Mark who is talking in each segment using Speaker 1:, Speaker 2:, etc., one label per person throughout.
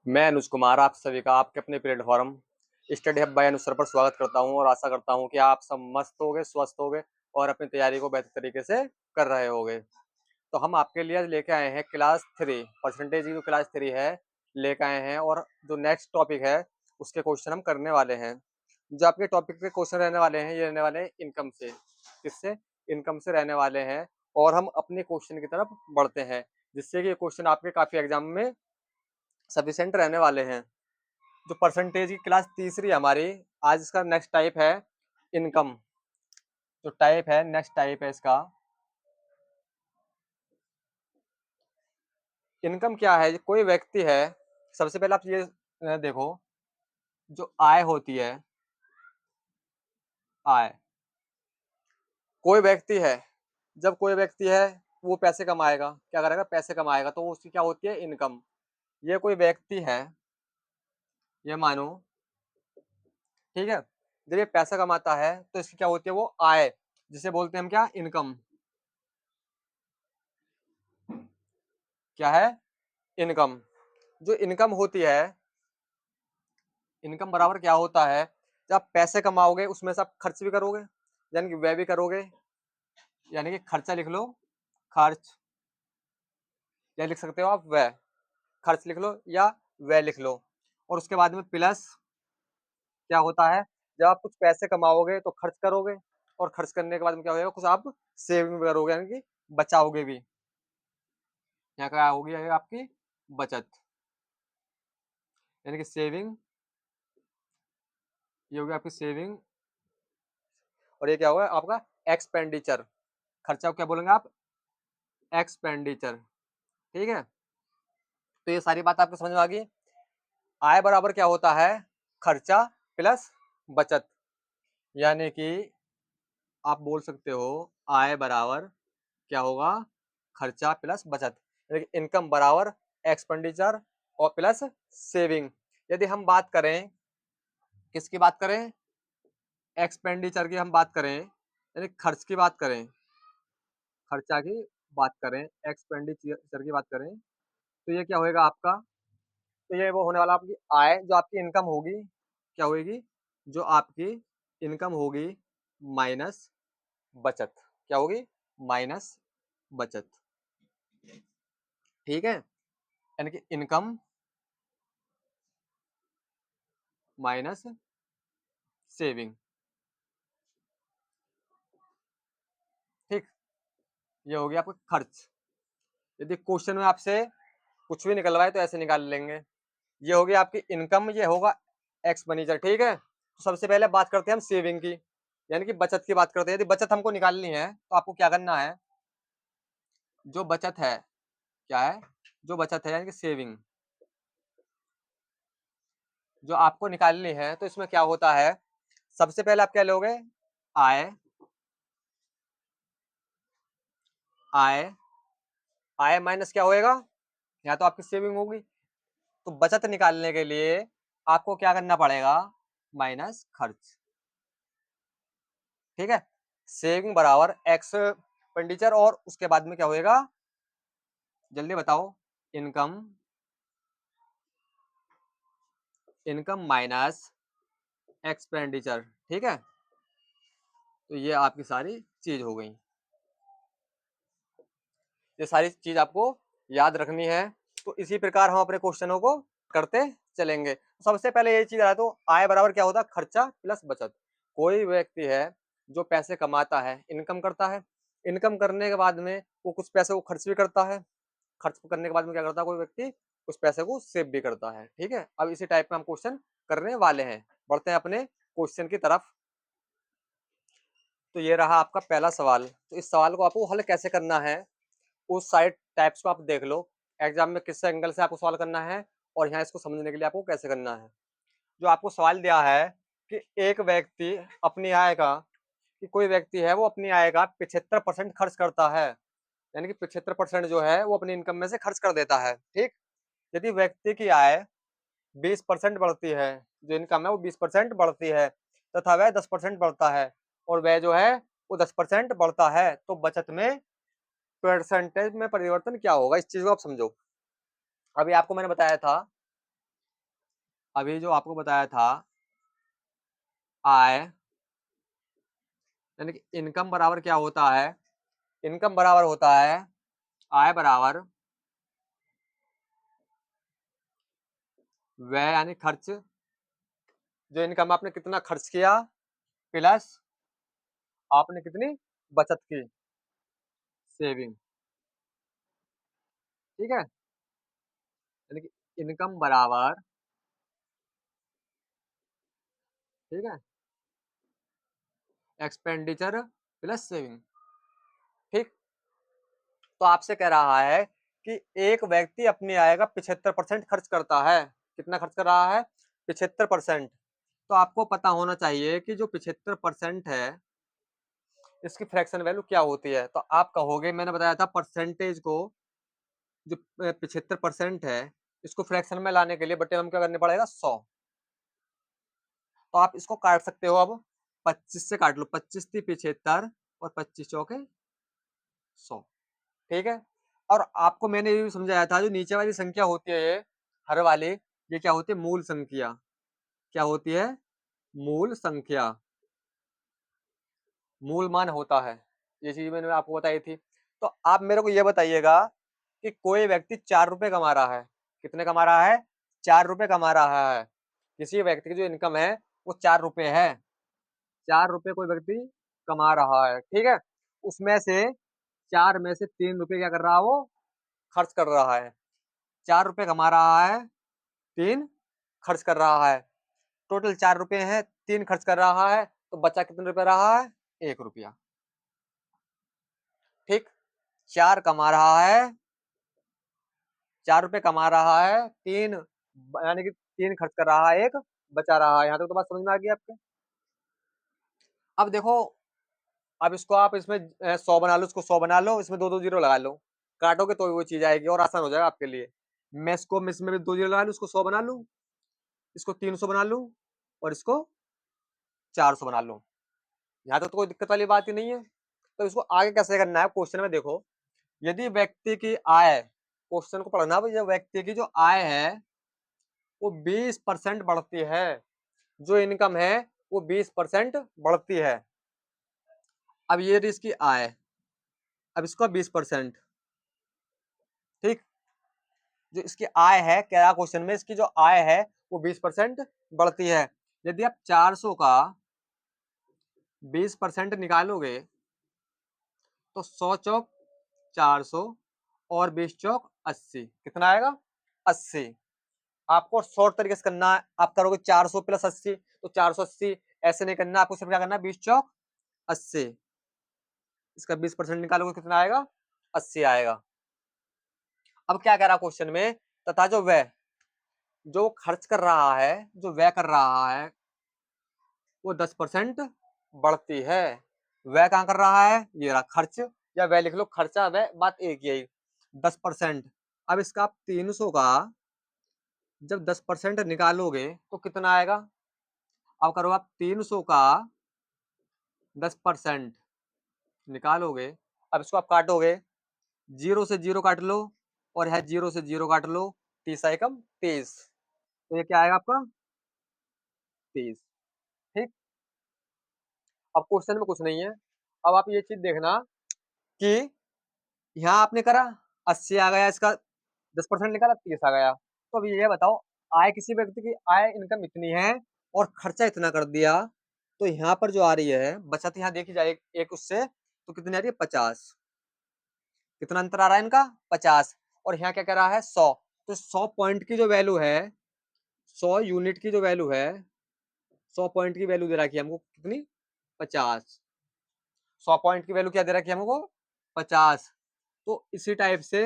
Speaker 1: मैं अनुज कुमार आप सभी का आपके अपने प्लेटफॉर्म स्टडी हब बाय अनुज सर पर स्वागत करता हूं और आशा करता हूं कि आप सब मस्त होगे, स्वस्थ होगे और अपनी तैयारी को बेहतर तरीके से कर रहे होगे। तो हम आपके लिए आज लेके आए हैं क्लास 3 परसेंटेज की जो क्लास 3 है लेके आए हैं और जो नेक्स्ट टॉपिक है उसके क्वेश्चन हम करने वाले हैं। जो आपके टॉपिक के क्वेश्चन रहने वाले हैं ये रहने वाले हैं इनकम से। किससे? इनकम से रहने वाले हैं और हम अपने क्वेश्चन की तरफ बढ़ते हैं जिससे कि ये क्वेश्चन आपके काफी एग्जाम में सफिशिएंट रहने वाले हैं। जो परसेंटेज की क्लास तीसरी हमारी, आज इसका नेक्स्ट टाइप है इनकम। जो टाइप है नेक्स्ट टाइप है इसका इनकम क्या है। कोई व्यक्ति है, सबसे पहले आप ये देखो, जो आय होती है, आय, कोई व्यक्ति है, जब कोई व्यक्ति है वो पैसे कमाएगा, क्या करेगा? पैसे कमाएगा, तो उसकी क्या होती है? इनकम। ये कोई व्यक्ति है, ये मानो, ठीक है, जब ये पैसा कमाता है तो इसकी क्या होती है? वो आय, जिसे बोलते हैं हम क्या? इनकम। क्या है? इनकम। जो इनकम होती है, इनकम बराबर क्या होता है? जब आप पैसे कमाओगे उसमें से आप खर्च भी करोगे, यानी कि व्यय भी करोगे, यानी कि खर्चा लिख लो, खर्च, या लिख सकते हो आप व्यय। खर्च लिख लो या व्यय लिख लो। और उसके बाद में प्लस क्या होता है? जब आप कुछ पैसे कमाओगे तो खर्च करोगे, और खर्च करने के बाद में क्या होगा? कुछ आप सेविंग भी करोगे, यानी कि बचाओगे भी। यहाँ क्या होगी? आपकी बचत, यानी कि सेविंग। ये होगी आपकी सेविंग। और ये क्या होगा? आपका एक्सपेंडिचर। खर्चा को क्या बोलेंगे आप? एक्सपेंडिचर। ठीक है, तो ये सारी बात आपको समझ में आ गई। आय बराबर क्या होता है? खर्चा प्लस बचत, यानी कि आप बोल सकते हो आय बराबर क्या होगा? खर्चा प्लस बचत, यानी कि इनकम बराबर एक्सपेंडिचर और प्लस सेविंग। यदि हम बात करें, किसकी बात करें? एक्सपेंडिचर की हम बात करें, यानी खर्च की बात करें, खर्चा की बात करें, एक्सपेंडिचर की बात करें, तो ये क्या होएगा आपका? तो ये वो होने वाला आपकी आय, जो आपकी इनकम होगी, क्या होगी? जो आपकी इनकम होगी माइनस बचत। क्या होगी? माइनस बचत। ठीक है, यानी कि इनकम माइनस सेविंग। ठीक, ये हो गया आपका खर्च। यदि क्वेश्चन में आपसे कुछ भी निकलवाए तो ऐसे निकाल लेंगे। ये होगी आपकी इनकम, ये होगा एक्सपेंडिचर। ठीक है, तो सबसे पहले बात करते हैं हम सेविंग की, यानी कि बचत की बात करते हैं। यदि बचत हमको निकालनी है तो आपको क्या करना है? जो बचत है, क्या है? जो बचत है यानी कि सेविंग, जो आपको निकालनी है, तो इसमें क्या होता है? सबसे पहले आप क्या लोगे? आय, आय, आय माइनस क्या होएगा? यहाँ तो आपकी सेविंग होगी, तो बचत निकालने के लिए आपको क्या करना पड़ेगा? माइनस खर्च। ठीक है, सेविंग बराबर एक्सपेंडिचर, और उसके बाद में क्या होएगा? जल्दी बताओ। Income, income minus expenditure. ठीक है, तो ये आपकी सारी चीज हो गई। ये सारी चीज आपको याद रखनी है, तो इसी प्रकार हम अपने क्वेश्चनों को करते चलेंगे। सबसे पहले ये चीज आ, तो आय बराबर क्या होता है? खर्चा प्लस बचत। कोई व्यक्ति है जो पैसे कमाता है, इनकम करता है, इनकम करने के बाद में वो कुछ पैसे को खर्च भी करता है, खर्च करने के बाद में क्या करता है कोई व्यक्ति? उस पैसे को सेव भी करता है। ठीक है, अब इसी टाइप में हम क्वेश्चन करने वाले हैं। बढ़ते हैं अपने क्वेश्चन की तरफ। तो ये रहा आपका पहला सवाल। तो इस सवाल को आपको हल कैसे करना है, उस साइड टाइप्स को आप देख लो, एग्जाम में किस एंगल से आपको सवाल करना है और यहाँ इसको समझने के लिए आपको कैसे करना है। जो आपको सवाल दिया है कि एक व्यक्ति अपनी आय का, कि कोई व्यक्ति है वो अपनी आय का 75% खर्च करता है, यानी कि 75% जो है वो अपनी इनकम में से खर्च कर देता है। ठीक, यदि व्यक्ति की आय 20% बढ़ती है, जो इनकम है वो 20% बढ़ती है, तथा वह 10% बढ़ता है, और वह जो है वो 10% बढ़ता है, तो बचत में परसेंटेज में परिवर्तन क्या होगा? इस चीज को आप समझो। अभी आपको मैंने बताया था अभी जो आपको बताया था आय यानी कि इनकम बराबर क्या होता है, इनकम बराबर होता है आय बराबर व्यय यानी खर्च, जो इनकम आपने कितना खर्च किया प्लस आपने कितनी बचत की, सेविंग। ठीक है, यानी कि इनकम बराबर, ठीक है, एक्सपेंडिचर प्लस सेविंग। ठीक, तो आपसे कह रहा है कि एक व्यक्ति अपनी आय का 75% खर्च करता है। कितना खर्च कर रहा है? 75%। तो आपको पता होना चाहिए कि जो 75% है इसकी फ्रैक्शन वैल्यू क्या होती है। तो आप कहोगे मैंने बताया था परसेंटेज को, जो 75% है इसको फ्रैक्शन में लाने के लिए बटे हम क्या करने पड़ेगा 100। तो आप इसको काट सकते हो, अब 25 से काट लो, 25 थी 75 और 25 चौके 100। ठीक है, और आपको मैंने ये भी समझाया था जो नीचे वाली संख्या होती है ये हर वाली, ये क्या होती है? मूल संख्या। क्या होती है? मूल संख्या, मूल मान होता है। ये चीज मैंने आपको बताई थी। तो आप मेरे को ये बताइएगा कि कोई व्यक्ति 4 रुपए कमा रहा है। कितने कमा रहा है? 4 रुपए कमा रहा है। किसी व्यक्ति की जो इनकम है वो 4 रुपए है। 4 रुपए कोई व्यक्ति कमा रहा है, ठीक है। उसमें से 4 में से 3 रुपए क्या कर रहा है? वो खर्च कर रहा है। 4 रुपए कमा रहा है, 3 खर्च कर रहा है। टोटल 4 रुपए है, 3 खर्च कर रहा है, तो बचा कितने रुपए रहा है? 1 रुपया। ठीक, 4 कमा रहा है, 4 रुपए कमा रहा है, 3 यानी कि 3 खर्च कर रहा है, 1 बचा रहा है। यहाँ तक तो बात समझ में आ गई आपके। अब देखो, अब इसको आप इसमें 100 बना लो, इसको 100 बना लो, इसमें दो दो जीरो लगा लो, काटोगे तो वो चीज आएगी और आसान हो जाएगा आपके लिए। मैं इसको इसमें भी दो जीरो लगा लूँ, इसको 100 बना लूँ, इसको 300 बना लूँ और इसको 400 बना लूँ। यहाँ तक तो कोई दिक्कत वाली बात ही नहीं है। तो इसको आगे कैसे करना है? क्वेश्चन में देखो, यदि व्यक्ति की आय, क्वेश्चन को पढ़ना भाई, व्यक्ति की जो आय है वो 20% बढ़ती है, जो इनकम है वो 20% बढ़ती है। अब ये रही इसकी आय, अब इसका 20%। ठीक, जो इसकी आय है, क्या क्वेश्चन में इसकी जो आय है वो 20% बढ़ती है। यदि आप 400 का 20% निकालोगे तो 100 चौक 400 और 20 चौक 80, कितना आएगा? 80। आपको शॉर्ट तरीके से करना है, आप करोगे 400 प्लस 80 तो 480, ऐसे नहीं करना, आपको सिर्फ क्या करना है? 20 चौक 80, इसका 20% निकालोगे कितना आएगा? 80 आएगा। अब क्या कह रहा क्वेश्चन में? तथा जो व्यय, जो खर्च कर रहा है, जो व्यय कर रहा है वो 10% बढ़ती है। व्यय कहाँ कर रहा है? ये रहा खर्च, या व्यय लिख लो, खर्चा व्यय बात एक यही, 10%। अब इसका आप 300 का जब 10% निकालोगे तो कितना आएगा? अब करो आप 300 का 10% निकालोगे, अब इसको आप काटोगे, 0 से 0 काट लो और यह 0 से 0 काट लो, 30 एकम 30, तो ये क्या आएगा आपका? 30। ठीक, अब क्वेश्चन में कुछ नहीं है। अब आप ये चीज देखना कि यहाँ आपने करा 80 आ गया, इसका 10% निकाला 30 आ गया। तो अब ये बताओ, आय, किसी व्यक्ति की आय इनकम इतनी है और खर्चा इतना कर दिया, तो यहाँ पर जो आ रही है बचत, यहाँ देखी जाए एक उससे, तो कितनी आ रही है? 50। कितना अंतर आ रहा है इनका? 50। और यहाँ क्या कह रहा है? 100। तो 100 पॉइंट की जो वैल्यू है, 100 यूनिट की जो वैल्यू है, 100 पॉइंट की वैल्यू दे रखी है हमको कितनी? 50। 100 पॉइंट की वैल्यू क्या दे रखी है हमको? 50। तो इसी टाइप से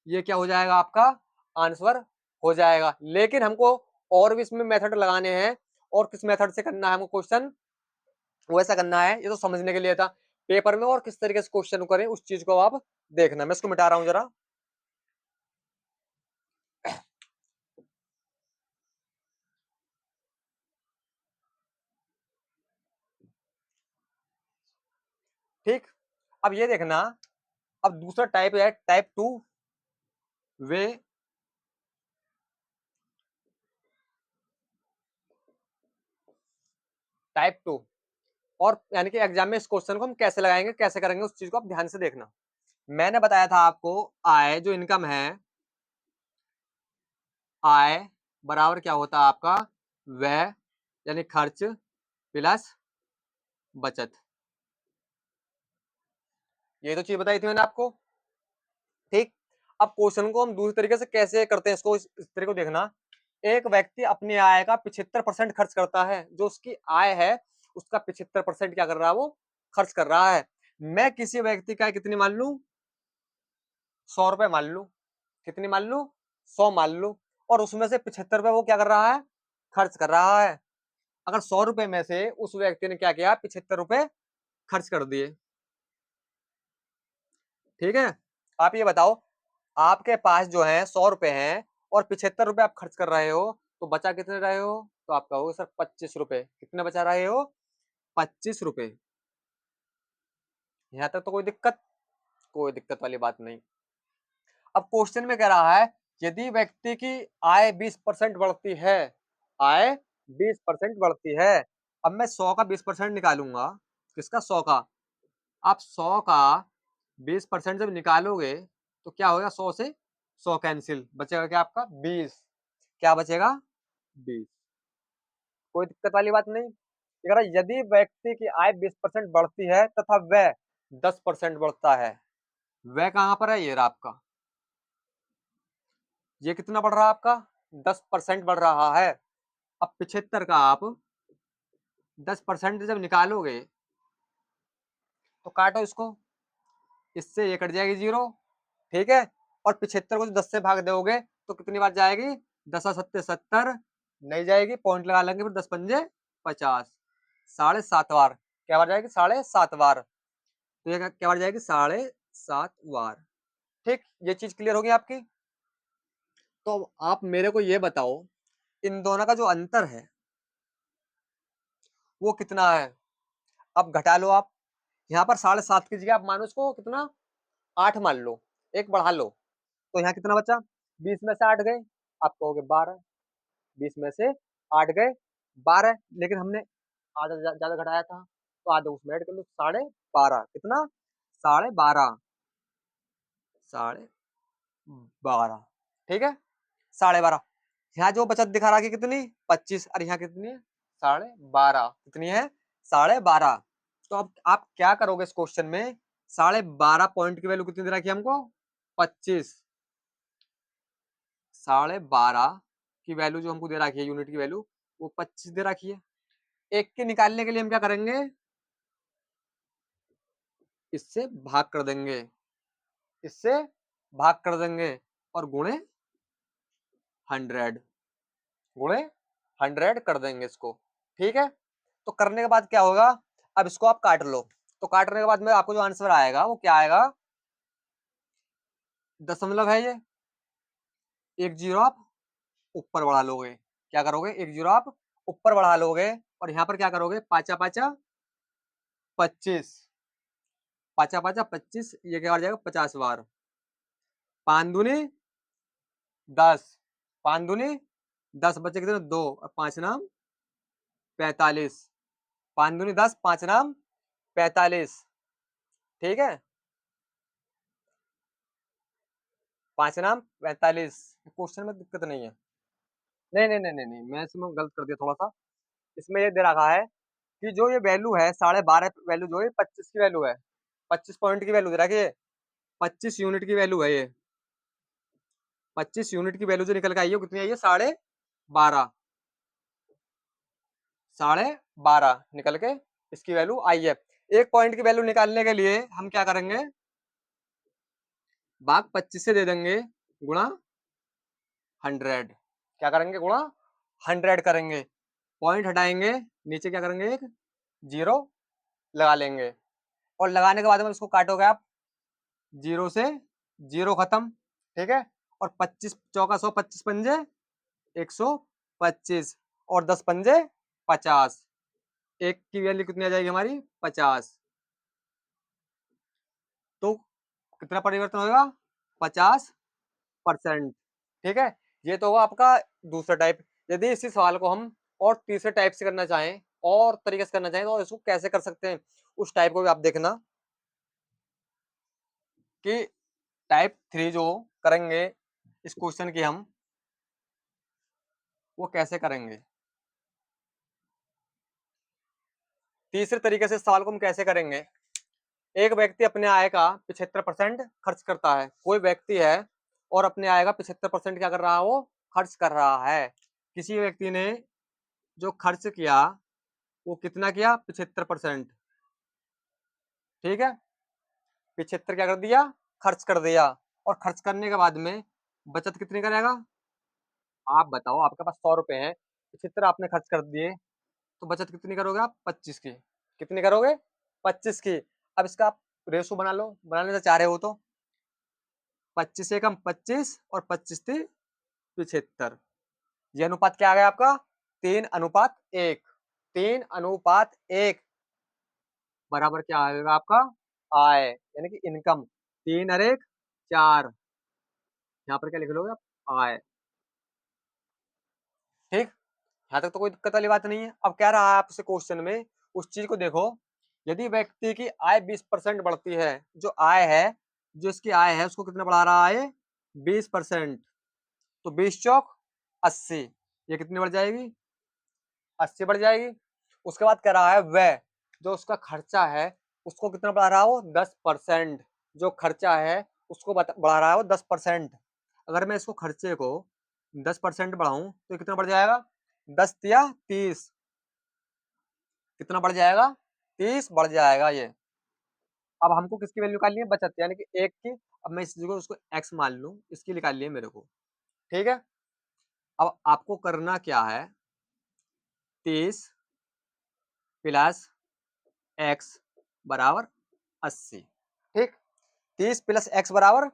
Speaker 1: ये क्या हो जाएगा? आपका आंसर हो जाएगा। लेकिन हमको और भी इसमें मेथड लगाने हैं, और किस मेथड से करना है हमको क्वेश्चन, वो ऐसा करना है, ये तो समझने के लिए था। पेपर में और किस तरीके से क्वेश्चन करें उस चीज को आप देखना। मैं इसको मिटा रहा हूं जरा। ठीक, अब ये देखना, अब दूसरा टाइप है टाइप 2, वे टाइप 2। और यानी कि एग्जाम में इस क्वेश्चन को हम कैसे लगाएंगे, कैसे करेंगे, उस चीज को आप ध्यान से देखना। मैंने बताया था आपको आय जो इनकम है, आय बराबर क्या होता है आपका, व्यय यानी खर्च प्लस बचत। ये तो चीज बताई थी मैंने आपको, ठीक। अब क्वेश्चन को हम दूसरी तरीके से कैसे करते हैं, इसको इस तरीके को देखना। एक व्यक्ति अपनी आय का 75% खर्च करता है, जो उसकी आय है उसका 75% क्या कर रहा है, वो खर्च कर रहा है। मैं किसी व्यक्ति का कितनी मान लू, 100 रुपए मान लू, कितनी मान लू, 100 मान लू, और उसमें से 75 रुपए वो क्या कर रहा है, खर्च कर रहा है। अगर 100 रुपए में से उस व्यक्ति ने क्या किया, 75 रुपए खर्च कर दिए, ठीक है। आप ये बताओ, आपके पास जो है 100 रुपए हैं और 75 रुपए आप खर्च कर रहे हो, तो बचा कितने रहे हो, तो आपका होगा सर 25 रुपए। कितने बचा रहे हो, 25 रुपए। यहां तक तो कोई दिक्कत, कोई दिक्कत वाली बात नहीं। अब क्वेश्चन में कह रहा है, यदि व्यक्ति की आय 20% बढ़ती है, आय 20% बढ़ती है। अब मैं 100 का 20% निकालूंगा, किसका, 100 का। आप 100 का 20% जब निकालोगे तो क्या होगा, 100 से 100 कैंसिल, बचेगा क्या आपका 20। क्या बचेगा, 20। कोई दिक्कत वाली बात नहीं। ये कह रहा है, यदि व्यक्ति की आय 20% बढ़ती है तथा व्यय 10% बढ़ता है। व्यय कहां पर है, ये रहा आपका, ये कितना बढ़ रहा है आपका, 10% बढ़ रहा है। अब 75 का आप 10% जब निकालोगे तो काटो इसको, इससे ये कट जाएगी 0, ठीक है। और 75 को 10 से भाग दोगे तो कितनी बार जाएगी, 10 सत्ते 70, नहीं जाएगी, पॉइंट लगा लेंगे फिर, 10 पंजे 50, 7.5 बार क्या बार जाएगी, 7.5 बार। तो ये क्या बार जाएगी, 7.5 बार, ठीक। ये चीज क्लियर होगी आपकी। तो आप मेरे को ये बताओ, इन दोनों का जो अंतर है वो कितना है। अब घटा लो आप, यहाँ पर 7.5 की जगह आप मानो इसको कितना, 8 मान लो, एक बढ़ा लो, तो यहाँ कितना बचा, 20 में से 8 गए, आप कहोगे 12, 20 में से 8 गए 12, लेकिन हमने आधा ज्यादा घटाया था, तो आधा उसमें ऐड कर लो, 12.5, कितना, 12.5, 12.5, ठीक है, 12.5। यहाँ जो बचत दिखा रहा है कितनी, 25, और यहाँ कितनी है, 12.5, कितनी है, 12.5। तो अब आप क्या करोगे इस क्वेश्चन में, 12.5 पॉइंट की वैल्यू कितनी दे रखी है हमको, 25, 12.5 की वैल्यू जो हमको दे रखी है, यूनिट की वैल्यू वो 25 दे रखी है। एक के निकालने के लिए हम क्या करेंगे, इससे भाग कर देंगे, इससे भाग कर देंगे, और गुणे 100, गुणे 100 कर देंगे इसको, ठीक है। तो करने के बाद क्या होगा, अब इसको आप काट लो, तो काटने के बाद में आपको जो आंसर आएगा वो क्या आएगा, दशमलव है ये, एक जीरो आप ऊपर बढ़ा लोगे, क्या करोगे, एक जीरो आप ऊपर बढ़ा लोगे, और यहाँ पर क्या करोगे, पाचा पाचा 25, पाचा पाचा 25, ये क्या हो जाएगा, 50 बार, 5 दूनी 10, 5 दूनी 10, बचे कितने, 2, और 5 नाम 45, 5 दूनी 10, 5 नाम 45, ठीक है, 5 नाम 45। क्वेश्चन में दिक्कत नहीं है, नहीं नहीं नहीं नहीं नहीं, मैं इसमें गलत कर दिया थोड़ा सा। इसमें ये दे रखा है कि जो ये वैल्यू है, 12.5 वैल्यू जो है 25 की वैल्यू है, 25 पॉइंट की वैल्यू दे रखी है, 25 यूनिट की वैल्यू है ये, 25 यूनिट की वैल्यू जो निकल के आई है कितनी आई है, 12.5, 12.5 निकल के इसकी वैल्यू आई है। एक पॉइंट की वैल्यू निकालने के लिए हम क्या करेंगे, भाग 25 से दे देंगे, गुणा 100, क्या करेंगे, गुणा 100 करेंगे, पॉइंट हटाएंगे, नीचे क्या करेंगे, एक जीरो लगा लेंगे, और लगाने के बाद में इसको काटोगे आप, जीरो से जीरो खत्म, ठीक है। और 25 चौका 100, 25 पंजे 125, और 10 पंजे 50, एक की वैल्यू कितनी आ जाएगी हमारी, 50। तो कितना परिवर्तन होगा, 50%, ठीक है। ये तो होगा आपका दूसरा टाइप। यदि इसी सवाल को हम और तीसरे टाइप से करना चाहें, और तरीके से करना चाहें तो इसको कैसे कर सकते हैं, उस टाइप को भी आप देखना कि टाइप 3 जो करेंगे इस क्वेश्चन की हम, वो कैसे करेंगे। तीसरे तरीके से सवाल को हम कैसे करेंगे, एक व्यक्ति अपने आय का 75% खर्च करता है। कोई व्यक्ति है और अपने आय का 75% क्या कर रहा है, वो खर्च कर रहा है। किसी व्यक्ति ने जो खर्च किया वो कितना किया, 75%। ठीक है, 75 क्या कर दिया, खर्च कर दिया। और खर्च करने के बाद में बचत कितनी करेगा, आप बताओ। आपके पास 100 रुपए हैं, 75 आपने खर्च कर दिए, तो बचत कितनी करोगे आप, 25 की। कितनी करोगे, 25 की। अब इसका आप रेशो बना लो, बनाने से चाह रहे हो तो 25 से कम 25 और 25 थी 75। ये अनुपात क्या आ गया आपका, 3:1। 3:1 बराबर क्या आएगा आपका, आय यानी कि इनकम। 3 और 1 4, यहाँ पर क्या लिख लोगे आप, आय। ठीक, यहाँ तक तो कोई दिक्कत वाली बात नहीं है। अब क्या रहा है आपसे क्वेश्चन में, उस चीज को देखो। यदि व्यक्ति की आय 20% बढ़ती है, जो आय है, जो इसकी आय है उसको कितना बढ़ा रहा है, 20%। तो 20 चौक 80, ये कितनी बढ़ जाएगी, 80 बढ़ जाएगी। उसके बाद कह रहा है वह, जो उसका खर्चा है उसको कितना बढ़ा रहा हो, 10%। जो खर्चा है उसको बढ़ा रहा है वो 10%। अगर मैं इसको खर्चे को 10% बढ़ाऊं तो कितना बढ़ जाएगा, 10 या 30, कितना बढ़ जाएगा, 30 बढ़ जाएगा ये। अब हमको किसकी वैल्यू निकालनी है, बचत यानी कि 1 की। अब मैं इस चीज को उसको x मान लूं, इसकी निकाल लिए मेरे को। ठीक है, अब आपको करना क्या है, 30 प्लस x बराबर 80। ठीक, 30 प्लस x बराबर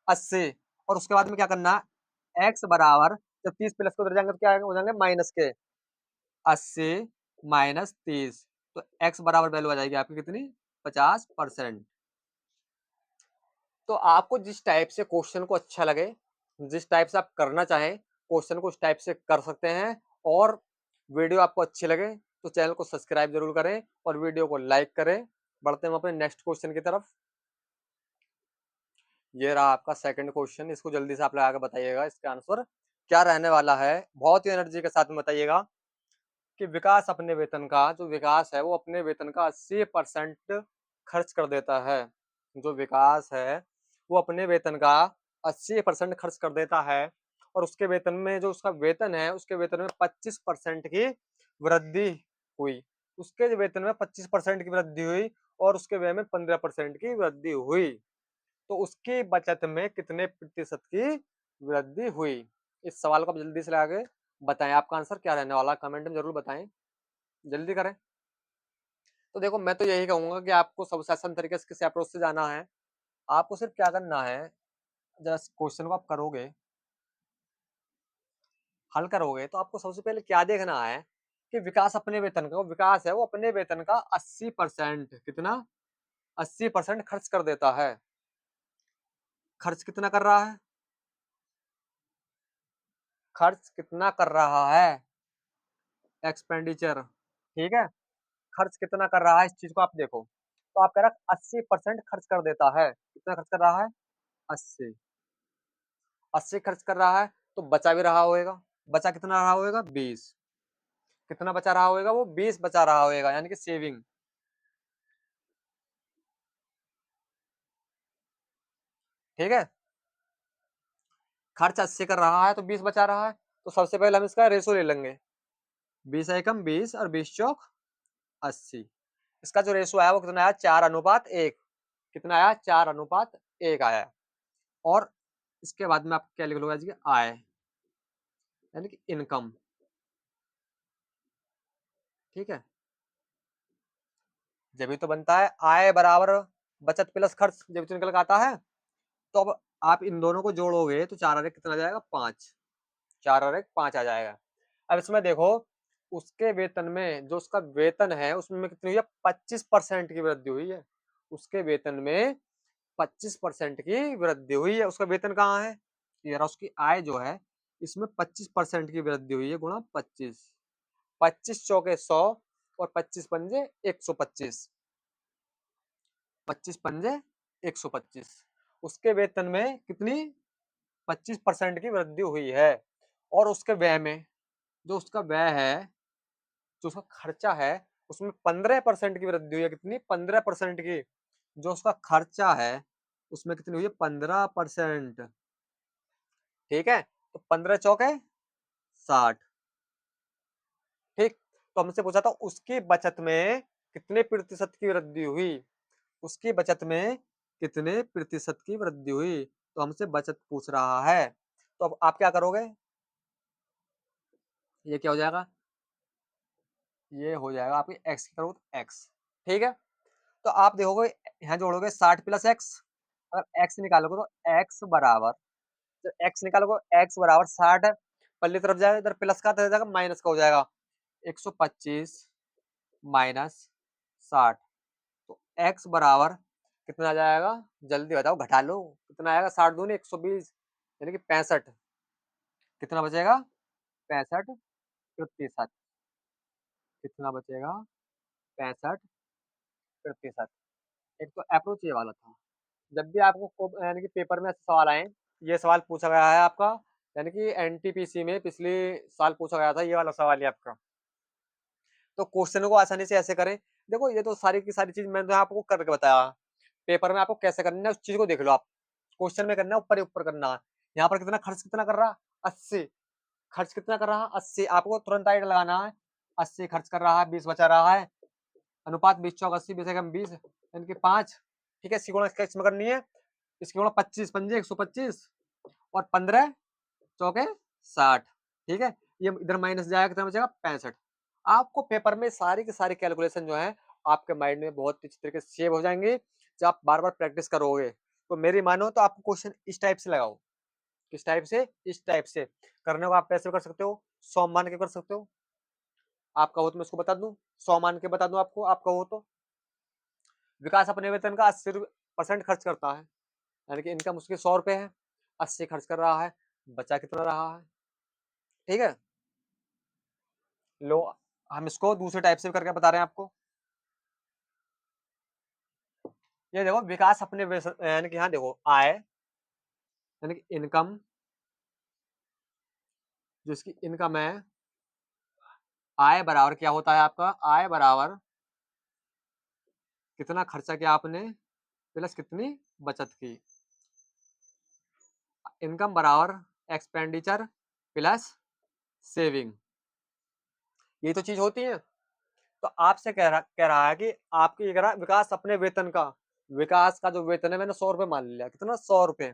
Speaker 1: 80। और उसके बाद में क्या करना है, x बराबर, जब 30 प्लस को उधर जाएंगे तो क्या हो जाएंगे, माइनस के। 80 माइनस 30, तो x बराबर वैल्यू आ जाएगी आपकी कितनी, 50%। तो आपको जिस टाइप से क्वेश्चन को अच्छा लगे, जिस टाइप से आप करना चाहें क्वेश्चन को, उस टाइप से कर सकते हैं। और वीडियो आपको अच्छी लगे तो चैनल को सब्सक्राइब जरूर करें और वीडियो को लाइक करें। बढ़ते हैं हम अपने नेक्स्ट क्वेश्चन की तरफ। ये रहा आपका सेकंड क्वेश्चन, इसको जल्दी से आप लगा के बताइएगा इसका आंसर क्या रहने वाला है। बहुत ही एनर्जी के साथ में बताइएगा कि विकास अपने वेतन का, जो विकास है वो अपने वेतन का 80% खर्च कर देता है। जो विकास है वो अपने वेतन का 80% खर्च कर देता है। और उसके वेतन में, जो उसका वेतन है, उसके वेतन में 25% की वृद्धि हुई। उसके वेतन में 25% की वृद्धि हुई और उसके व्यय में 15% की वृद्धि हुई। तो उसकी बचत में कितने प्रतिशत की वृद्धि हुई। इस सवाल को आप जल्दी से आगे बताएं, आपका आंसर क्या रहने वाला, कमेंट में जरूर बताएं, जल्दी करें। तो देखो, मैं तो यही कहूंगा कि आपको सबसे आसान तरीके से किस अप्रोच से जाना है। आपको सिर्फ क्या करना है, जरा क्वेश्चन को आप करोगे, हल करोगे, तो आपको सबसे पहले क्या देखना है कि विकास अपने वेतन का, विकास है वो अपने वेतन का 80%, कितना, 80% खर्च कर देता है। खर्च कितना कर रहा है, खर्च कितना कर रहा है, एक्सपेंडिचर। ठीक है, खर्च कितना कर रहा है इस चीज को आप देखो। तो आप कह रहा 80% खर्च कर देता है, कितना खर्च कर रहा है, 80। 80 खर्च कर रहा है तो बचा भी रहा होगा, बचा कितना रहा होगा, 20। कितना बचा रहा होगा, वो 20 बचा रहा होगा, यानी कि सेविंग। ठीक है, खर्च 80 कर रहा है तो 20 बचा रहा है। तो सबसे पहले हम इसका रेशो ले लेंगे, 20 एकम 20 और 20 चौक 80। इसका जो रेशो आया वो कितना आया, 4:1। कितना आया, 4:1 आया। और इसके बाद में आप क्या लिख लोगे जी, आय यानी कि इनकम। ठीक है, जब भी तो बनता है आय बराबर बचत प्लस खर्च, जब तो निकल के आता है। तो अब आप इन दोनों को जोड़ोगे तो 4 और 1 कितना आ जाएगा, 5। 4 और 1 5 आ जाएगा। अब इसमें देखो, उसके वेतन में, जो उसका वेतन है उसमें कितनी हुई है, 25% की वृद्धि हुई है। उसके वेतन में 25% की वृद्धि हुई है। उसका वेतन कहाँ है, ये रहा उसकी आय जो है, इसमें 25% की वृद्धि हुई है, गुणा 25। 25 चौके 100, और 25 पंजे 125, 25 पंजे 125। उसके वेतन में कितनी 25% की वृद्धि हुई है। और उसके व्यय में, जो उसका व्यय है, जो उसका खर्चा है, उसमें 15% की वृद्धि हुई है। कितनी 15% की। जो उसका खर्चा है उसमें कितनी हुई है 15%। ठीक है, तो 15 चौके 60। ठीक, तो हमसे पूछा था उसकी बचत में कितने प्रतिशत की वृद्धि हुई। उसकी बचत में कितने प्रतिशत की वृद्धि हुई, तो हमसे बचत पूछ रहा है। तो अब आप क्या करोगे, ये क्या हो जाएगा, ये हो जाएगा आपकी एक्स की करो तो एक्स। ठीक है, तो आप देखोगे यहाँ जोड़ोगे 60 प्लस एक्स। अगर एक्स निकालोगे तो एक्स बराबर, जब एक्स निकालोगे एक्स बराबर 60 है, पल्ली तरफ जाएगा, इधर प्लस का तो हो जाएगा माइनस का हो जाएगा। 125 माइनस 60, तो एक्स बराबर कितना आ जाएगा, जल्दी बताओ, घटा लो कितना आएगा। 60 दूनी 120 यानी कि 65। कितना बचेगा 65%। कितना बचेगा 65%। एक तो अप्रोच ये वाला था। जब भी आपको यानी कि पेपर में ऐसे सवाल आए, ये सवाल पूछा गया है आपका, यानी कि एनटीपीसी में पिछले साल पूछा गया था, ये वाला सवाल है आपका। तो क्वेश्चन को आसानी से ऐसे करें। देखो ये तो सारी की सारी चीज मैंने तो आपको करके बताया। पेपर में आपको कैसे करना है उस चीज को देख लो आप। क्वेश्चन में करना है ऊपर ही ऊपर करना है। यहाँ पर कितना खर्च कितना कर रहा, 80। खर्च कितना कर रहा है 80, आपको तुरंत आइडिया लगाना है। 80 खर्च कर रहा है, 20 बचा रहा है। अनुपात 20 चौक 80, 20 एकम 20 यानी कि 5। ठीक है, इसकी गुणा इसमें करनी है। इसकी गुणा 25 पंजे 125 और 15 चौके 60। ठीक है, ये इधर माइनस जाएगा, कितना बचेगा 65। आपको पेपर में सारी की सारी कैलकुलेशन जो है आपके माइंड में बहुत अच्छी तरीके से सेव हो जाएंगे। जब आप बार बार प्रैक्टिस करोगे तो मेरी मानो तो आपको क्वेश्चन इस टाइप से लगाओ। किस टाइप से, इस टाइप से करने को आप कैसे कर सकते हो, 100 मान के कर सकते हो। आपका हो तो मैं उसको बता दूं, 100 मान के बता दूं आपको, आपका हो तो। विकास अपने वेतन का 80% खर्च करता है, यानी कि इनकम उसकी 100 रुपए है, 80 खर्च कर रहा है, बचा कितना रहा है। ठीक है, लो हम इसको दूसरे टाइप से करके बता रहे हैं आपको। ये देखो विकास अपने यानी कि यहाँ देखो आय, यानी कि इनकम, जो इसकी इनकम है, आय बराबर क्या होता है आपका, आय बराबर कितना खर्चा किया आपने प्लस कितनी बचत की। इनकम बराबर एक्सपेंडिचर प्लस सेविंग, ये तो चीज होती है। तो आपसे कह रहा है कि आपकी ये कह रहा है विकास अपने वेतन का, विकास का जो वेतन है मैंने 100 रुपए मान लिया, कितना 100 रुपए।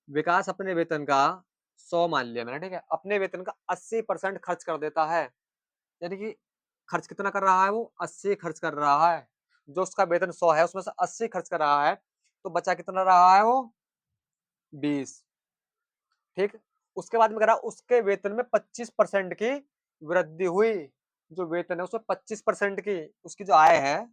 Speaker 1: विकास अपने वेतन का 100 मान लिया मैंने, ठीक है, अपने वेतन का 80% खर्च कर देता है। यानी कि खर्च कितना कर रहा है वो, 80 खर्च कर रहा है। जो उसका वेतन 100 है उसमें से 80 खर्च कर रहा है, तो बचा कितना रहा है वो 20। ठीक, उसके बाद में कह रहा उसके वेतन में 25% की वृद्धि हुई। जो वेतन है उसमें 25% की, उसकी जो आय है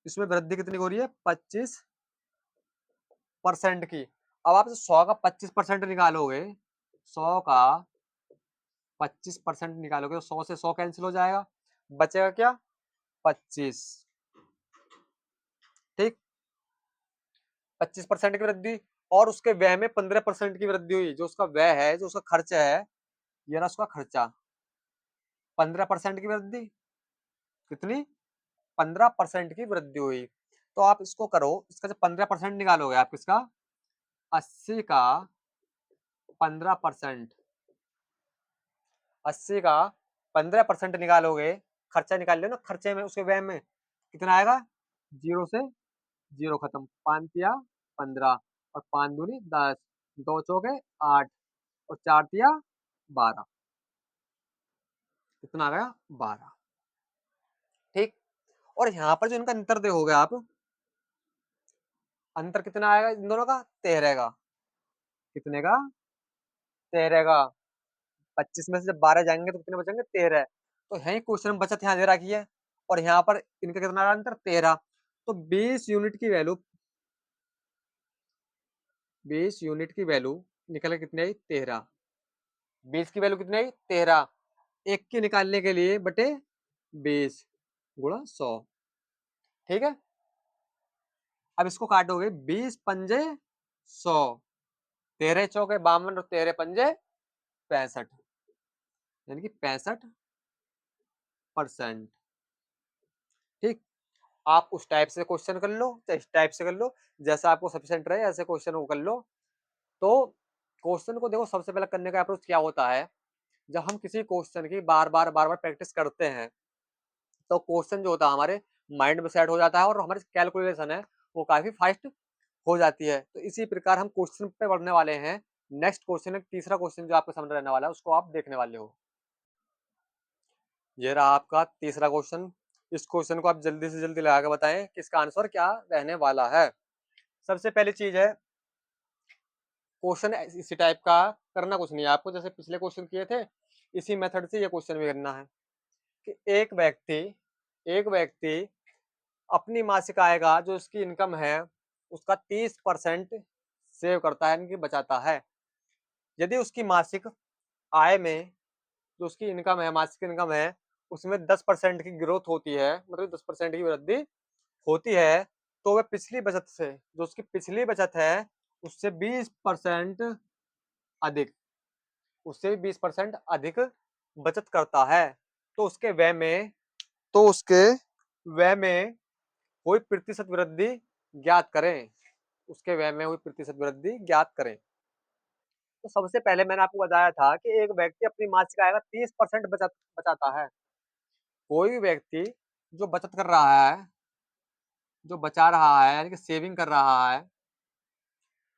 Speaker 1: इसमें वृद्धि कितनी हो रही है 25% की। अब आप 100 का 25% निकालोगे, 100 का 25% निकालोगे तो 100 से 100 कैंसिल हो जाएगा, बचेगा क्या 25। ठीक, 25% की वृद्धि। और उसके व्यय में 15% की वृद्धि हुई। जो उसका व्यय है, जो उसका खर्चा है, ये रहा उसका खर्चा, 15% की वृद्धि। कितनी 15% की वृद्धि हुई। तो आप इसको करो, इसका जब 15% निकालोगे आप किसका, 80 का 15%, 80 का 15% निकालोगे, खर्चा निकाल लो ना, खर्चे में उसके व्यय में कितना आएगा, जीरो से जीरो खत्म, 5 तिया 15 और 5 दूनी 10, 2 चौके 8 और 4 तिया 12, कितना आ गया 12। ठीक, और यहाँ पर जो इनका अंतर देखोगे आप, अंतर कितना आएगा इन दोनों का, 13 का। कितने का 13 का। 25 में से जब 12 जाएंगे तो कितने बचेंगे 13। तो यही क्वेश्चन में बचत यहाँ दे रखी है, और यहाँ पर इनका कितना रहा अंतर 13। तो 20 यूनिट की वैल्यू, 20 यूनिट की वैल्यू निकल के कितनी आई 13। 20 की वैल्यू कितनी आई 13, एक की निकालने के लिए बटे 20 गुणा 100। ठीक है, अब इसको काटोगे, 20 पंजे 100, 13 चौके 52 और 13 पंजे 65, यानी कि 65%। ठीक, आप उस टाइप से क्वेश्चन कर लो चाहे इस टाइप से कर लो, जैसा आपको सफिशिएंट रहे ऐसे क्वेश्चन को कर लो। तो क्वेश्चन को देखो, सबसे पहले करने का अप्रोच क्या होता है, जब हम किसी क्वेश्चन की बार बार प्रैक्टिस करते हैं तो क्वेश्चन जो होता है हमारे माइंड में सेट हो जाता है और हमारी कैलकुलेशन है वो काफी फास्ट हो जाती है। तो इसी प्रकार हम क्वेश्चन पे बढ़ने वाले हैं। नेक्स्ट क्वेश्चन है, तीसरा क्वेश्चन जो आपके सामने रहने वाला है उसको आप देखने वाले हो। ये रहा आपका तीसरा क्वेश्चन। इस क्वेश्चन को आप जल्दी से जल्दी लगा के बताएं कि इसका आंसर क्या रहने वाला है। सबसे पहली चीज है, क्वेश्चन इसी टाइप का करना कुछ नहीं है आपको, जैसे पिछले क्वेश्चन किए थे इसी मेथड से ये क्वेश्चन भी करना है कि एक व्यक्ति अपनी मासिक आय का जो उसकी इनकम है उसका 30% सेव करता है, यानी कि बचाता है। यदि उसकी मासिक आय में जो उसकी इनकम है, मासिक इनकम है, उसमें 10% की ग्रोथ होती है, मतलब 10% की वृद्धि होती है, तो वह पिछली बचत से, जो उसकी पिछली बचत है उससे 20% अधिक, उससे 20% अधिक बचत करता है। तो उसके व्यय में हुई प्रतिशत वृद्धि ज्ञात करें। उसके व्यय में हुई प्रतिशत वृद्धि ज्ञात करें। तो सबसे पहले मैंने आपको बताया था कि एक व्यक्ति अपनी मासिक आय का 30% बचाता है। कोई भी व्यक्ति जो बचत कर रहा है, जो बचा रहा है, यानी कि सेविंग कर रहा है,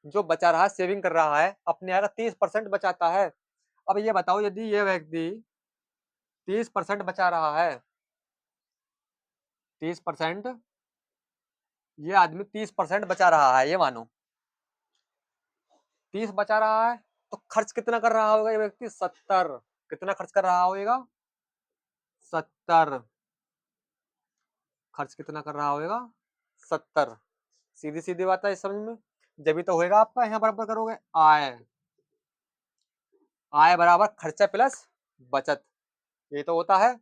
Speaker 1: जो बचा रहा है सेविंग कर रहा है, अपने आय का 30% बचाता है। अब ये बताओ, यदि ये व्यक्ति 30% बचा रहा है, 30%, ये आदमी 30% बचा रहा है, ये मानो 30 बचा रहा है, तो खर्च कितना कर रहा होगा ये व्यक्ति? 70। कितना खर्च कर रहा होगा? 70। खर्च कितना कर रहा होगा? 70। सीधी सीधी बात है, इस समझ में जब भी तो होएगा आपका, यहाँ बराबर करोगे आय, आय बराबर खर्चा प्लस बचत, ये तो होता है।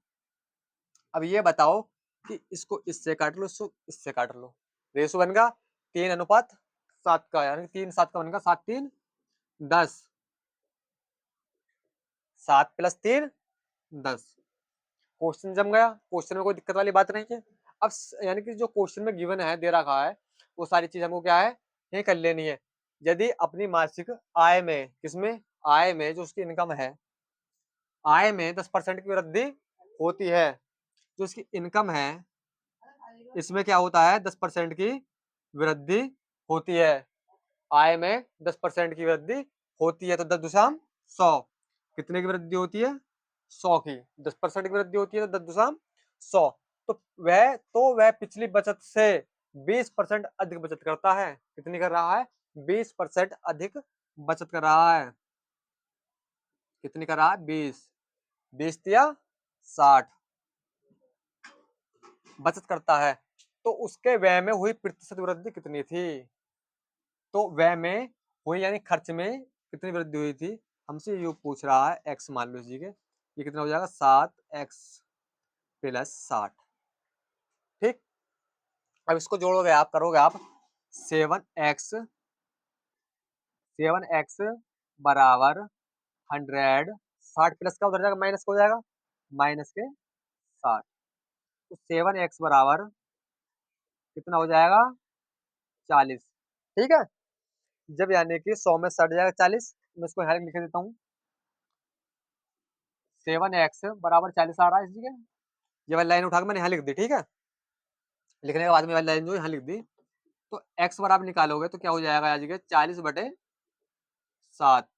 Speaker 1: अब ये बताओ कि इसको इससे काट लो, इसको इससे काट लो, रेशो बनेगा 3:7 का, यानी 3:7 का बनेगा, 7×3 = 10, 7 + 3 = 10। क्वेश्चन जम गया, क्वेश्चन में कोई दिक्कत वाली बात नहीं है। अब यानी कि जो क्वेश्चन में गिवन है, दे रखा है, वो सारी चीज हमको क्या है, ये कर लेनी है। यदि अपनी मासिक आय में, किसमें? आय में, जो उसकी इनकम है, आय में 10% की वृद्धि होती है, जो उसकी इनकम है इसमें क्या होता है, 10% की वृद्धि होती है। आय में 10% की वृद्धि होती है, तो 10 × 100 कितने की वृद्धि होती है? 100 की। 10% की वृद्धि होती है तो 10 × 100, तो वह पिछली बचत से 20% अधिक बचत करता है। कितनी कर रहा है? 20% अधिक बचत कर रहा है। कितनी कर रहा है? 20। 20×3 = 60 बचत करता है। तो उसके व्यय में हुई प्रतिशत वृद्धि कितनी थी? तो व्यय में हुई, यानी खर्च में कितनी वृद्धि हुई थी? हमसे ये पूछ रहा है, एक्स मान लो जी के, ये कितना हो जाएगा? 7x + 60। ठीक, अब इसको जोड़ोगे आप, करोगे आप 7x, 7x बराबर 100, 60 प्लस का उधर जाएगा, माइनस का हो जाएगा, माइनस के 60। तो 7x बराबर कितना हो जाएगा? 40। ठीक है, जब यानी कि 100 में 60 जाएगा 40, मैं इसको यहाँ लिख देता हूँ, 7x बराबर 40 आ रहा है इसी के। ये वाली लाइन उठा के मैंने यहाँ लिख दी। ठीक है, लिखने के बाद में वाली लाइन जो यहाँ लिख दी, तो x बराबर निकालोगे तो क्या हो जाएगा आज के? 40/7।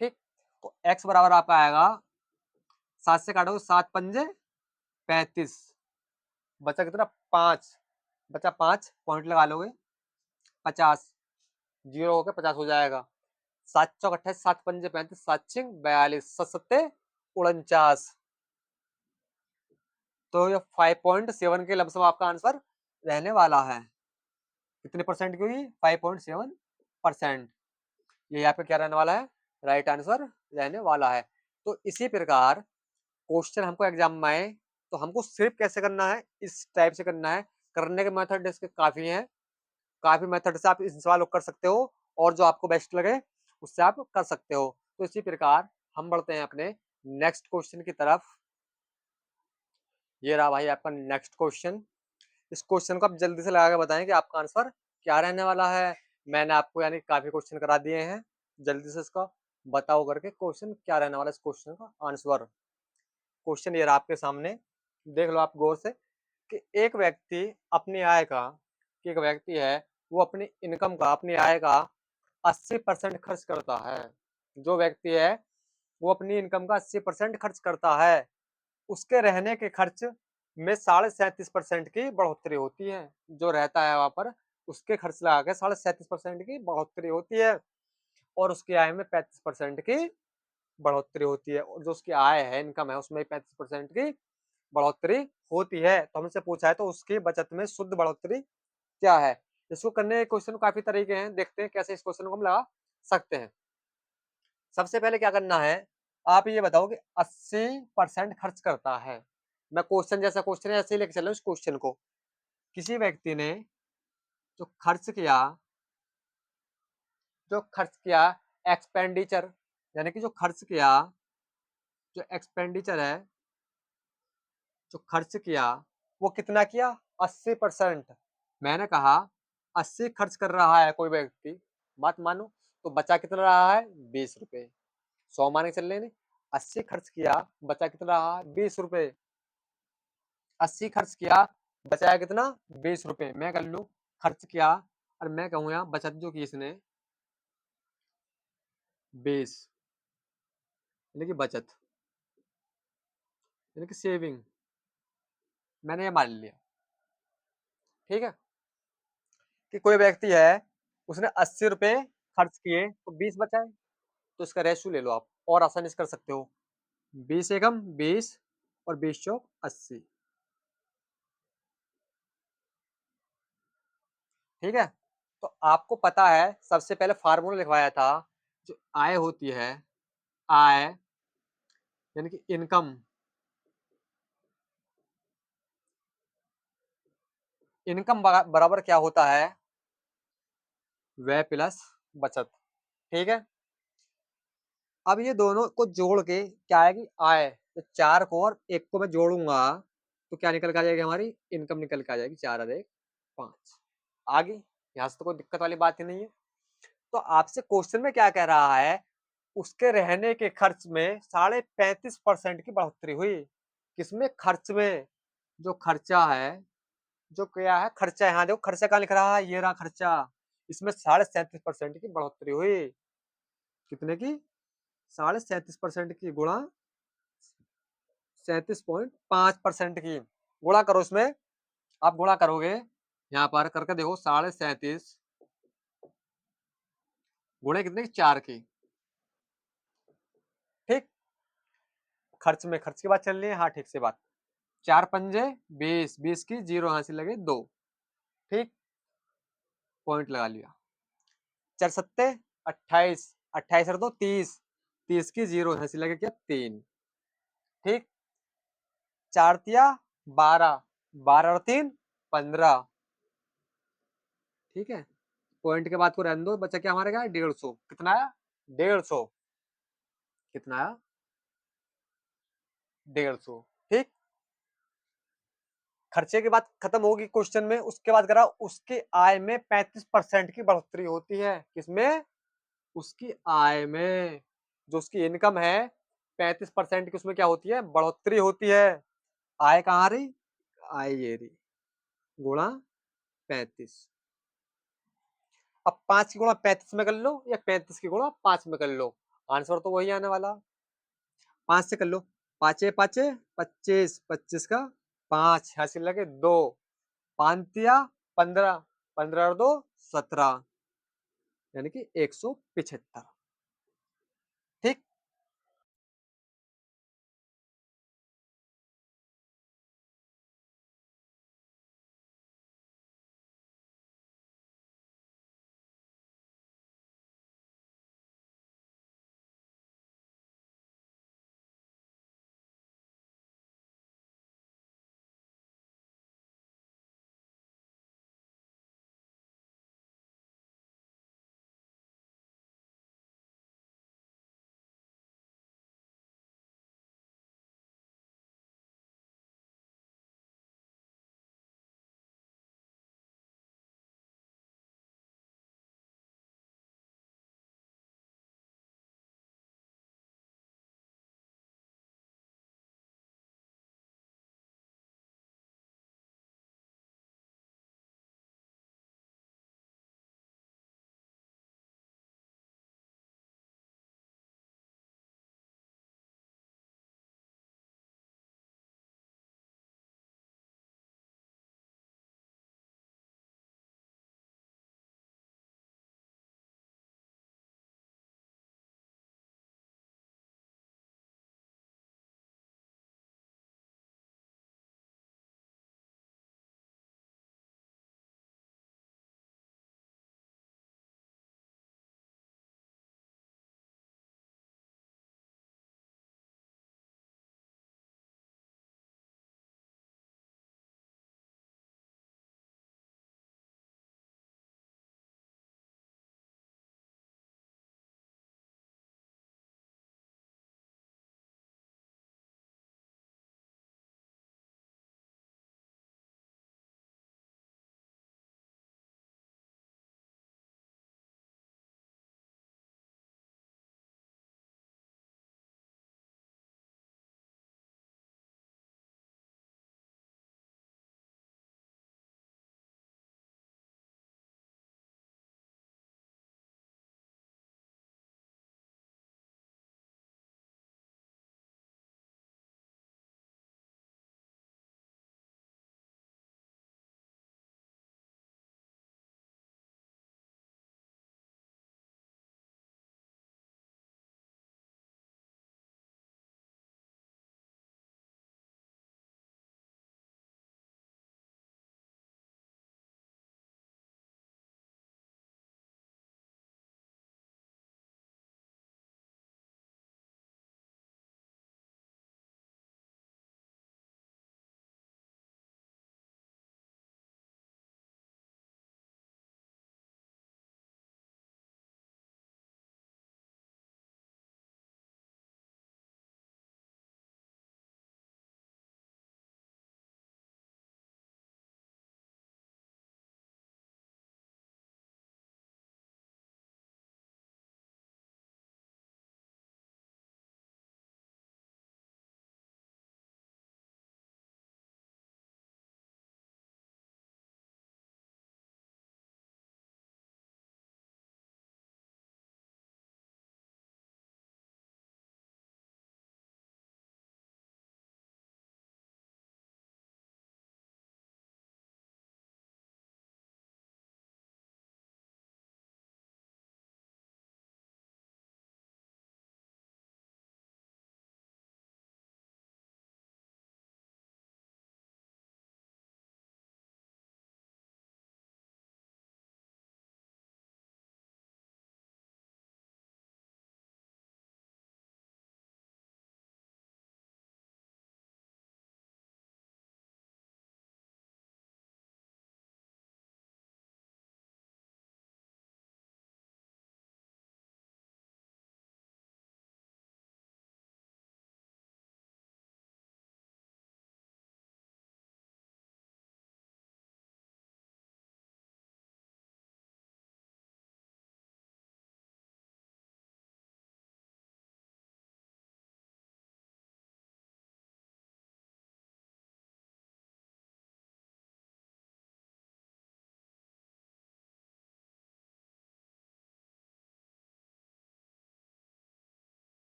Speaker 1: ठीक, तो x बराबर आपका आएगा, 7 से काटोगे, 7×5 = 35, बचा कितना? 5, बचा 5, पॉइंट लगा लोगे, 50, जीरो होकर 50 हो जाएगा। 7×4 = 28, 7×5 = 35, 7×6 = 42, 7×7 = 49। तो ये 5.7 के लमसम आपका आंसर रहने वाला है। कितने परसेंट की हुई? 5.7%। ये यहाँ पे क्या रहने वाला है? राइट आंसर रहने वाला है। तो इसी प्रकार क्वेश्चन हमको एग्जाम में आए तो तो हमको सिर्फ कैसे करना है, इस टाइप से करना है। करने के मेथड इसके काफ़ी हैं, काफ़ी मेथड से आप इस सवाल को कर सकते हो और जो आपको बेस्ट लगे उससे आप कर सकते हो। तो इसी प्रकार हम बढ़ते हैं अपने नेक्स्ट क्वेश्चन की तरफ। ये रहा भाई आपका नेक्स्ट क्वेश्चन। इस क्वेश्चन को आप जल्दी से लगा के बताएं कि आपका आंसर क्या रहने वाला है। मैंने आपको यानी काफ़ी क्वेश्चन करा दिए हैं, जल्दी से इसका बताओ करके क्वेश्चन क्या रहने वाला है, इस क्वेश्चन का आंसर। क्वेश्चन ये रहा आपके सामने, देख लो आप गौर से कि एक व्यक्ति अपनी आय का, कि एक व्यक्ति है वो अपनी इनकम का, अपनी आय का 80% खर्च करता है। जो व्यक्ति है वो अपनी इनकम का 80% खर्च करता है। उसके रहने के खर्च में 37.5% की बढ़ोतरी होती है। जो रहता है वहां पर उसके खर्च लगा के 37.5% की बढ़ोतरी होती है और उसकी आय में 35% की बढ़ोतरी होती है। और जो उसकी आय है, इनकम है, उसमें 35% की बढ़ोतरी होती है। तो हमसे पूछा है तो उसकी बचत में शुद्ध बढ़ोतरी क्या है। इसको करने के क्वेश्चन काफी तरीके हैं, देखते हैं कैसे इस क्वेश्चन को हम लगा सकते हैं। सबसे पहले क्या करना है, आप ये बताओ कि 80% खर्च करता है। मैं क्वेश्चन जैसा क्वेश्चन है ऐसे ही लेके चल रहा हूँ इस क्वेश्चन को। किसी व्यक्ति ने जो खर्च किया, एक्सपेंडिचर, यानी कि जो खर्च किया, जो एक्सपेंडिचर है, जो खर्च किया वो कितना किया, 80%। मैंने कहा 80 खर्च कर रहा है कोई व्यक्ति, बात मानो, तो बचा कितना रहा है, 20 रुपए। 100 मान के चल रहे, 80 खर्च किया, बचा कितना रहा, 20 रुपए। 80 खर्च किया, बचाया कितना, 20 रुपए। मैं कर लू खर्च किया और मैं कहूँ यहाँ बचत जो की इसने 20, यानी कि बचत, यानी कि सेविंग, मैंने ये मान लिया। ठीक है, कि कोई व्यक्ति है उसने 80 रुपए खर्च किए तो 20 बचाए, तो इसका रेशो ले लो आप और आसानी से कर सकते हो। 20 एकम 20 और 20 चौक 80। ठीक है, तो आपको पता है सबसे पहले फार्मूला लिखवाया था, जो आय होती है, आय यानी कि इनकम, इनकम बराबर क्या होता है, व्यय प्लस बचत। ठीक है, अब ये दोनों को जोड़ के क्या आएगी, आय। तो 4 को और 1 को मैं जोड़ूंगा तो क्या निकल के आ जाएगी, हमारी इनकम निकल के आ जाएगी, 4 और 1 5। आगे यहाँ से तो कोई दिक्कत वाली बात ही नहीं है। तो आपसे क्वेश्चन में क्या कह रहा है, उसके रहने के खर्च में 35.5% की बढ़ोतरी हुई। किसमें, खर्च में। जो खर्चा है, जो क्या है, खर्चा, यहाँ देखो खर्चा कहाँ लिख रहा है, ये रहा खर्चा। इसमें 37.5% की बढ़ोतरी हुई। कितने की, 37.5% की गुणा 37.5% की, गुणा करो इसमें। आप गुणा करोगे यहाँ पर करके देखो, 37.5 गुणे कितने की, 4 की। ठीक, खर्च में खर्च की बात चल रही है, हाँ ठीक से बात। 4 पंजे 20, 20 की जीरो यहाँ से लगे 2। ठीक, पॉइंट लगा लिया। 4 सत्ते 28, 28 और 2 30, 30 की जीरो यहाँ से लगे क्या, 3। ठीक, 4 तिया 12, 12 और 3 15। ठीक है, पॉइंट के बाद को रहने दो, बचा क्या हमारे, क्या 150। कितना आया, 150। कितना आया, 150। ठीक, खर्चे की बात खत्म होगी क्वेश्चन में। उसके बाद करा, उसकी आय में 35% की बढ़ोतरी होती है। किसमें, उसकी आय में। जो उसकी इनकम है 35% की, उसमें क्या होती है, बढ़ोतरी होती है। आय कहाँ रही, आय ये रही, गुणा 35। अब 5 की गुणा 35 में कर लो या 35 की गुणा 5 में कर लो, आंसर तो वही आने वाला। 5 से कर लो, पाँचे पाँचे 25, 25 का 5 हासिल लगे 2, 5 तिया 15, 15 और 2 17, यानी कि 175।